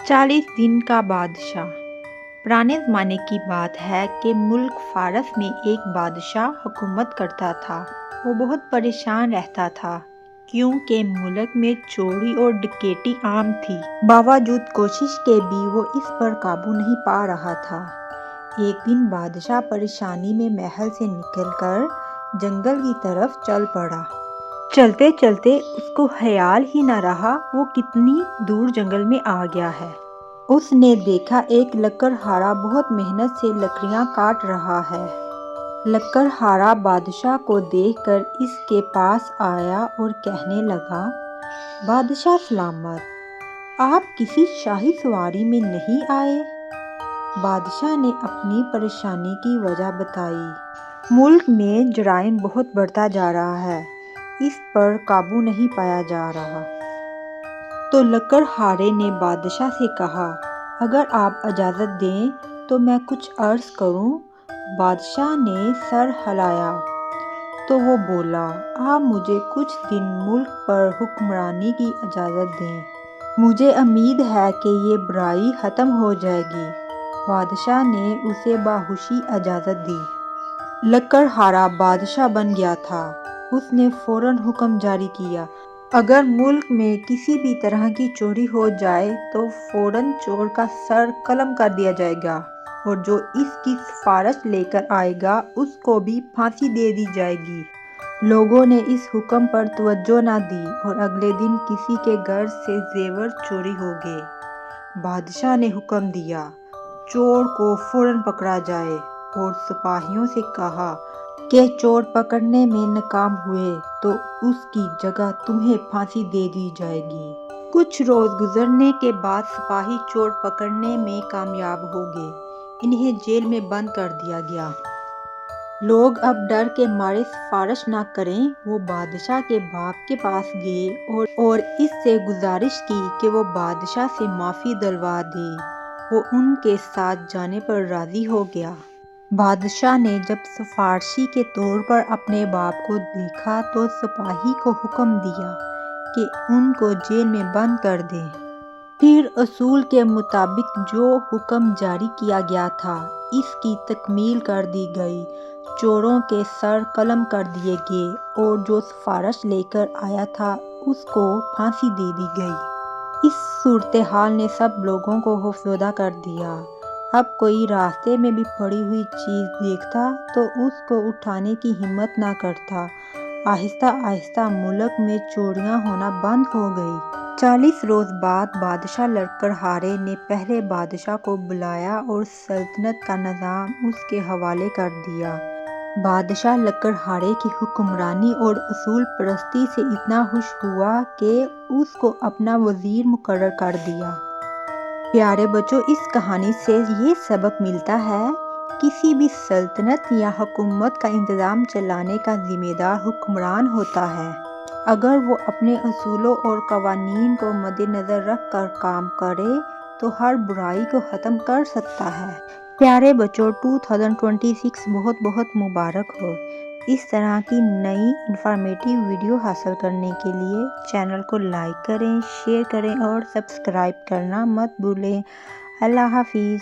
40 दिन का बादशाह। पुराने ज़माने की बात है कि मुल्क फारस में एक बादशाह हुकूमत करता था। वो बहुत परेशान रहता था क्योंकि मुल्क में चोरी और डकैती आम थी। बावजूद कोशिश के भी वो इस पर काबू नहीं पा रहा था। एक दिन बादशाह परेशानी में महल से निकलकर जंगल की तरफ चल पड़ा। चलते चलते उसको ख्याल ही न रहा वो कितनी दूर जंगल में आ गया है। उसने देखा एक लकड़हारा बहुत मेहनत से लकड़ियां काट रहा है। लकड़हारा बादशाह को देखकर इसके पास आया और कहने लगा, बादशाह सलामत, आप किसी शाही सवारी में नहीं आए? बादशाह ने अपनी परेशानी की वजह बताई। मुल्क में जराइम बहुत बढ़ता जा रहा है, इस पर काबू नहीं पाया जा रहा। तो लकड़हारे ने बादशाह से कहा, अगर आप इजाज़त दें तो मैं कुछ अर्ज़ करूं। बादशाह ने सर हिलाया तो वो बोला, आप मुझे कुछ दिन मुल्क पर हुक्मरानी की इजाज़त दें। मुझे उम्मीद है कि ये बुराई ख़त्म हो जाएगी। बादशाह ने उसे बाहुशी इजाज़त दी। लकड़हारा बादशाह बन गया था। उसने फ़ौरन हुक्म जारी किया, अगर मुल्क में किसी भी तरह की चोरी हो जाए तो फ़ौरन चोर का सर कलम कर दिया जाएगा और जो इसकी सिफारिश लेकर आएगा उसको भी फांसी दे दी जाएगी। लोगों ने इस हुक्म पर तवज्जो न दी और अगले दिन किसी के घर से जेवर चोरी हो गए। बादशाह ने हुक्म दिया, चोर को फ़ौरन पकड़ा जाए और सिपाहियों से कहा कि चोर पकड़ने में नाकाम हुए तो उसकी जगह तुम्हें फांसी दे दी जाएगी। कुछ रोज गुजरने के बाद सिपाही चोर पकड़ने में कामयाब हो गए। इन्हें जेल में बंद कर दिया गया। लोग अब डर के मारे सिफारिश ना करें। वो बादशाह के बाप के पास गए और इससे गुजारिश की कि वो बादशाह से माफ़ी दिलवा दे। वो उनके साथ जाने पर राज़ी हो गया। बादशाह ने जब सिफारशी के तौर पर अपने बाप को देखा तो सिपाही को हुक्म दिया कि उनको जेल में बंद कर दें। फिर असूल के मुताबिक जो हुक्म जारी किया गया था इसकी तकमील कर दी गई। चोरों के सर कलम कर दिए गए और जो सिफारिश लेकर आया था उसको फांसी दे दी गई। इस सूरत हाल ने सब लोगों को खौफजदा कर दिया। अब कोई रास्ते में भी पड़ी हुई चीज़ देखता तो उसको उठाने की हिम्मत ना करता। आहिस्ता आहिस्ता मुल्क में चोरियां होना बंद हो गई। 40 रोज़ बाद बादशाह लकड़हारे ने पहले बादशाह को बुलाया और सल्तनत का निज़ाम उसके हवाले कर दिया। बादशाह लकड़हारे की हुक्मरानी और असूल परस्ती से इतना खुश हुआ कि उसको अपना वज़ीर मुकर्रर कर दिया। प्यारे बच्चों, इस कहानी से ये सबक मिलता है, किसी भी सल्तनत या हुकूमत का इंतज़ाम चलाने का ज़िम्मेदार हुक्मरान होता है। अगर वो अपने असूलों और कवानीन को मद्देनज़र रख कर काम करे तो हर बुराई को ख़त्म कर सकता है। प्यारे बच्चों, 2026 बहुत बहुत मुबारक हो। इस तरह की नई इंफॉर्मेटिव वीडियो हासिल करने के लिए चैनल को लाइक करें, शेयर करें और सब्सक्राइब करना मत भूलें। अल्लाह हाफिज़।